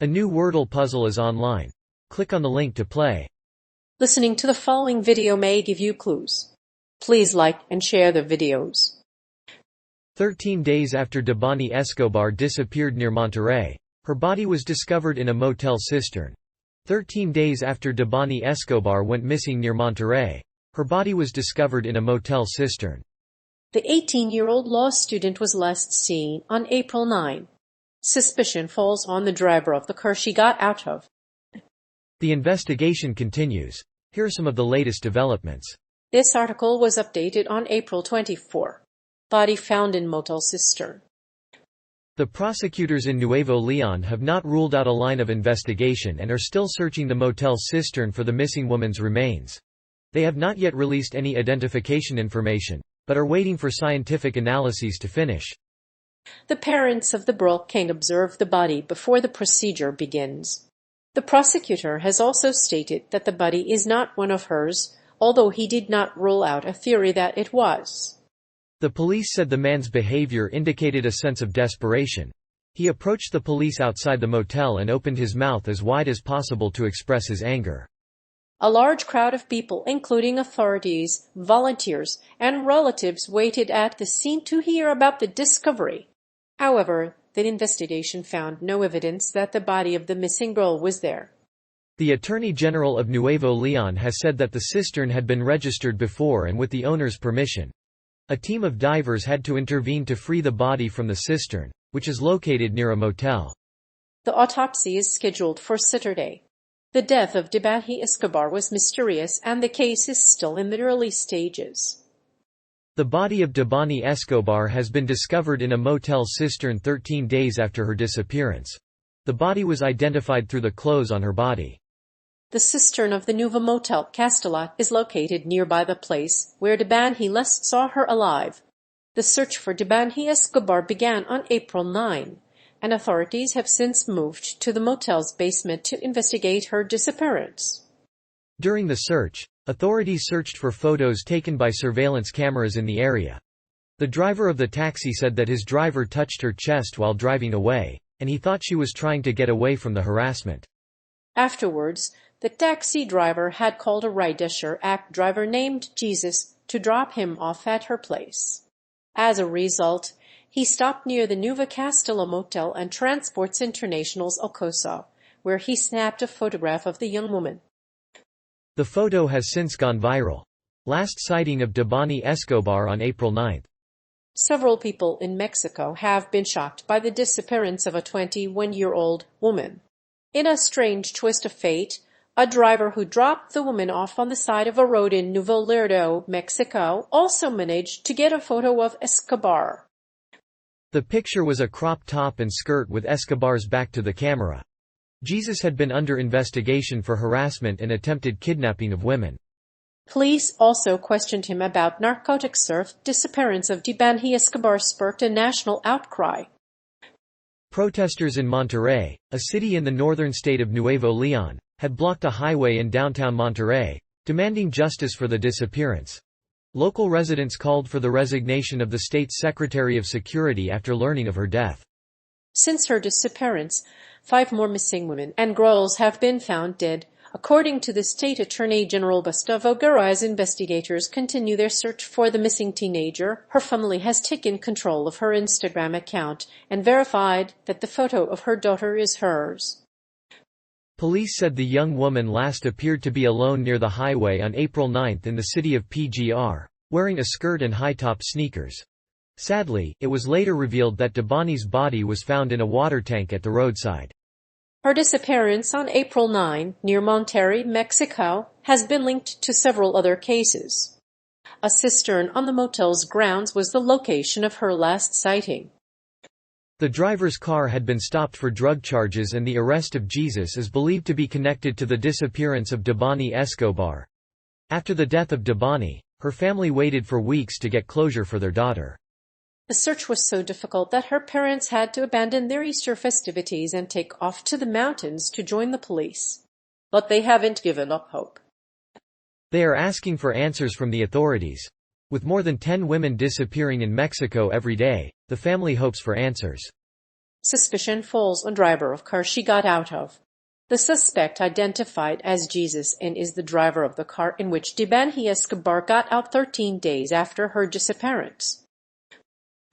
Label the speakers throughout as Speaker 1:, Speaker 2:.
Speaker 1: A new Wordle puzzle is online. Click on the link to play.
Speaker 2: Listening to the following video may give you clues. Please like and share the videos.
Speaker 1: 13 days after Debanhi Escobar disappeared near Monterrey, her body was discovered in a motel cistern. 13 days after Debanhi Escobar went missing near Monterrey, her body was discovered in a motel cistern.
Speaker 2: The 18-year-old law student was last seen on April 9. Suspicion falls on the driver of the car she got out of.
Speaker 1: The investigation continues. Here are some of the latest developments.
Speaker 2: This article was updated on April 24. Body found in motel cistern.
Speaker 1: The prosecutors in Nuevo Leon have not ruled out a line of investigation and are still searching the motel cistern for the missing woman's remains. They have not yet released any identification information, but are waiting for scientific analyses to finish.
Speaker 2: The parents of the girl can observe the body before the procedure begins. The prosecutor has also stated that the body is not one of hers, although he did not rule out a theory that it was.
Speaker 1: The police said the man's behavior indicated a sense of desperation. He approached the police outside the motel and opened his mouth as wide as possible to express his anger.
Speaker 2: A large crowd of people, including authorities, volunteers, and relatives, waited at the scene to hear about the discovery. However, the investigation found no evidence that the body of the missing girl was there.
Speaker 1: The Attorney General of Nuevo Leon has said that the cistern had been registered before and with the owner's permission. A team of divers had to intervene to free the body from the cistern, which is located near a motel.
Speaker 2: The autopsy is scheduled for Saturday. The death of Debanhi Escobar was mysterious and the case is still in the early stages.
Speaker 1: The body of Debanhi Escobar has been discovered in a motel cistern 13 days after her disappearance. The body was identified through the clothes on her body.
Speaker 2: The cistern of the Nueva Motel Castellat is located nearby the place where Debanhi last saw her alive. The search for Debanhi Escobar began on April 9, and authorities have since moved to the motel's basement to investigate her disappearance.
Speaker 1: During the search, authorities searched for photos taken by surveillance cameras in the area. The driver of the taxi said that his driver touched her chest while driving away, and he thought she was trying to get away from the harassment.
Speaker 2: Afterwards, the taxi driver had called a rideshare app driver named Jesus to drop him off at her place. As a result, he stopped near the Nueva Castella Motel and Transports International's Alcosa, where he snapped a photograph of the young woman.
Speaker 1: The photo has since gone viral. Last sighting of Debanhi Escobar on April 9.
Speaker 2: Several people in Mexico have been shocked by the disappearance of a 21-year-old woman. In a strange twist of fate, a driver who dropped the woman off on the side of a road in Nuevo Laredo, Mexico, also managed to get a photo of Escobar.
Speaker 1: The picture was a crop top and skirt with Escobar's back to the camera. Jesus had been under investigation for harassment and attempted kidnapping of women.
Speaker 2: Police also questioned him about narcotics. Disappearance of Debanhi Escobar sparked a national outcry.
Speaker 1: Protesters in Monterrey, a city in the northern state of Nuevo Leon, had blocked a highway in downtown Monterrey, demanding justice for the disappearance. Local residents called for the resignation of the state's Secretary of Security after learning of her death.
Speaker 2: Since her disappearance, 5 more missing women and girls have been found dead, according to the State Attorney General Gustavo Guerra. As investigators continue their search for the missing teenager, her family has taken control of her Instagram account and verified that the photo of her daughter is hers.
Speaker 1: Police said the young woman last appeared to be alone near the highway on April 9 in the city of PGR, wearing a skirt and high-top sneakers. Sadly, it was later revealed that Debanhi's body was found in a water tank at the roadside.
Speaker 2: Her disappearance on April 9 near Monterrey, Mexico, has been linked to several other cases. A cistern on the motel's grounds was the location of her last sighting.
Speaker 1: The driver's car had been stopped for drug charges and the arrest of Jesus is believed to be connected to the disappearance of Debanhi Escobar. After the death of Debanhi, her family waited for weeks to get closure for their daughter.
Speaker 2: The search was so difficult that her parents had to abandon their Easter festivities and take off to the mountains to join the police. But they haven't given up hope.
Speaker 1: They are asking for answers from the authorities. With more than 10 women disappearing in Mexico every day, the family hopes for answers.
Speaker 2: Suspicion falls on driver of car she got out of. The suspect identified as Jesus and is the driver of the car in which Debanhi Escobar got out 13 days after her disappearance.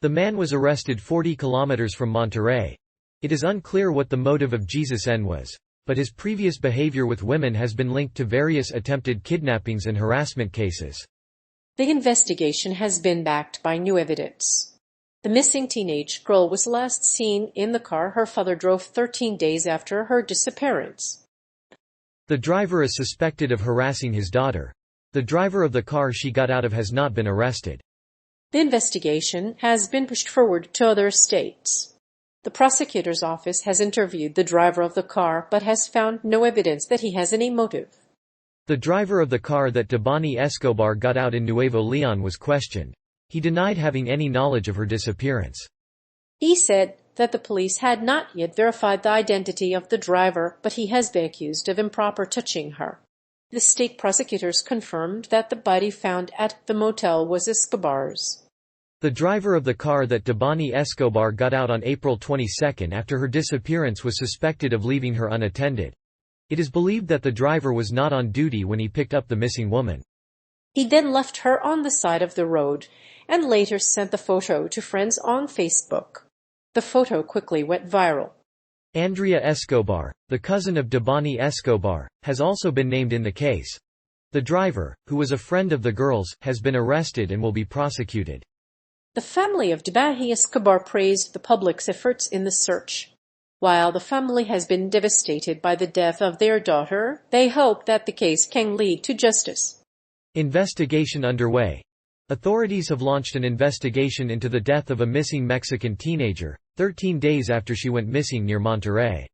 Speaker 1: The man was arrested 40 kilometers from Monterrey. It is unclear what the motive of Jesus' N was, but his previous behavior with women has been linked to various attempted kidnappings and harassment cases.
Speaker 2: The investigation has been backed by new evidence. The missing teenage girl was last seen in the car her father drove 13 days after her disappearance.
Speaker 1: The driver is suspected of harassing his daughter. The driver of the car she got out of has not been arrested.
Speaker 2: The investigation has been pushed forward to other states. The prosecutor's office has interviewed the driver of the car but has found no evidence that he has any motive.
Speaker 1: The driver of the car that Debanhi Escobar got out in Nuevo Leon was questioned. He denied having any knowledge of her disappearance.
Speaker 2: He said that the police had not yet verified the identity of the driver, but he has been accused of improper touching her. The state prosecutors confirmed that the body found at the motel was Escobar's.
Speaker 1: The driver of the car that Debanhi Escobar got out on April 22 after her disappearance was suspected of leaving her unattended. It is believed that the driver was not on duty when he picked up the missing woman.
Speaker 2: He then left her on the side of the road and later sent the photo to friends on Facebook. The photo quickly went viral.
Speaker 1: Andrea Escobar, the cousin of Debanhi Escobar, has also been named in the case. The driver, who was a friend of the girls, has been arrested and will be prosecuted.
Speaker 2: The family of Debanhi Escobar praised the public's efforts in the search. While the family has been devastated by the death of their daughter, they hope that the case can lead to justice.
Speaker 1: Investigation underway. Authorities have launched an investigation into the death of a missing Mexican teenager, 13 days after she went missing near Monterrey.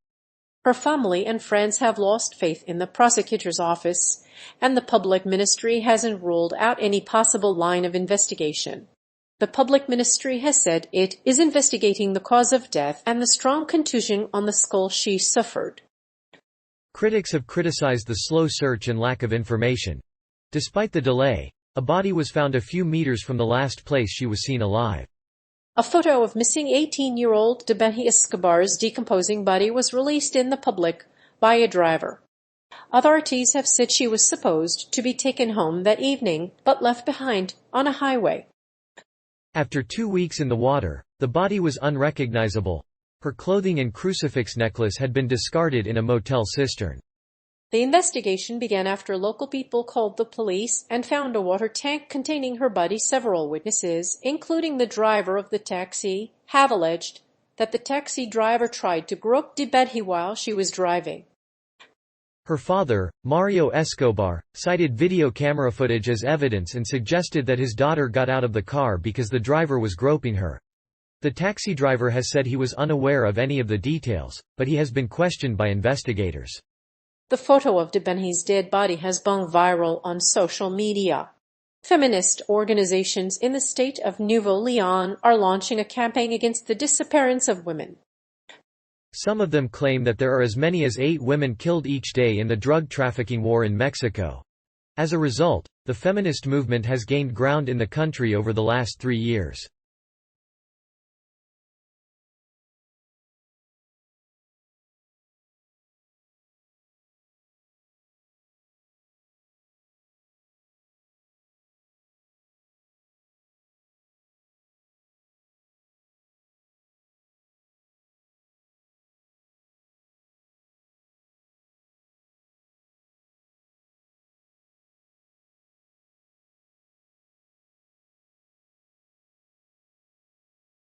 Speaker 2: Her family and friends have lost faith in the prosecutor's office, and the public ministry hasn't ruled out any possible line of investigation. The public ministry has said it is investigating the cause of death and the strong contusion on the skull she suffered.
Speaker 1: Critics have criticized the slow search and lack of information. Despite the delay, a body was found a few meters from the last place she was seen alive.
Speaker 2: A photo of missing 18-year-old Debanhi Escobar's decomposing body was released in the public by a driver. Authorities have said she was supposed to be taken home that evening but left behind on a highway.
Speaker 1: After 2 weeks in the water, the body was unrecognizable. Her clothing and crucifix necklace had been discarded in a motel cistern.
Speaker 2: The investigation began after local people called the police and found a water tank containing her body. Several witnesses, including the driver of the taxi, have alleged that the taxi driver tried to grope Debanhi while she was driving.
Speaker 1: Her father, Mario Escobar, cited video camera footage as evidence and suggested that his daughter got out of the car because the driver was groping her. The taxi driver has said he was unaware of any of the details, but he has been questioned by investigators.
Speaker 2: The photo of Debanhi's dead body has gone viral on social media. Feminist organizations in the state of Nuevo Leon are launching a campaign against the disappearance of women.
Speaker 1: Some of them claim that there are as many as 8 women killed each day in the drug trafficking war in Mexico. As a result, the feminist movement has gained ground in the country over the last 3 years.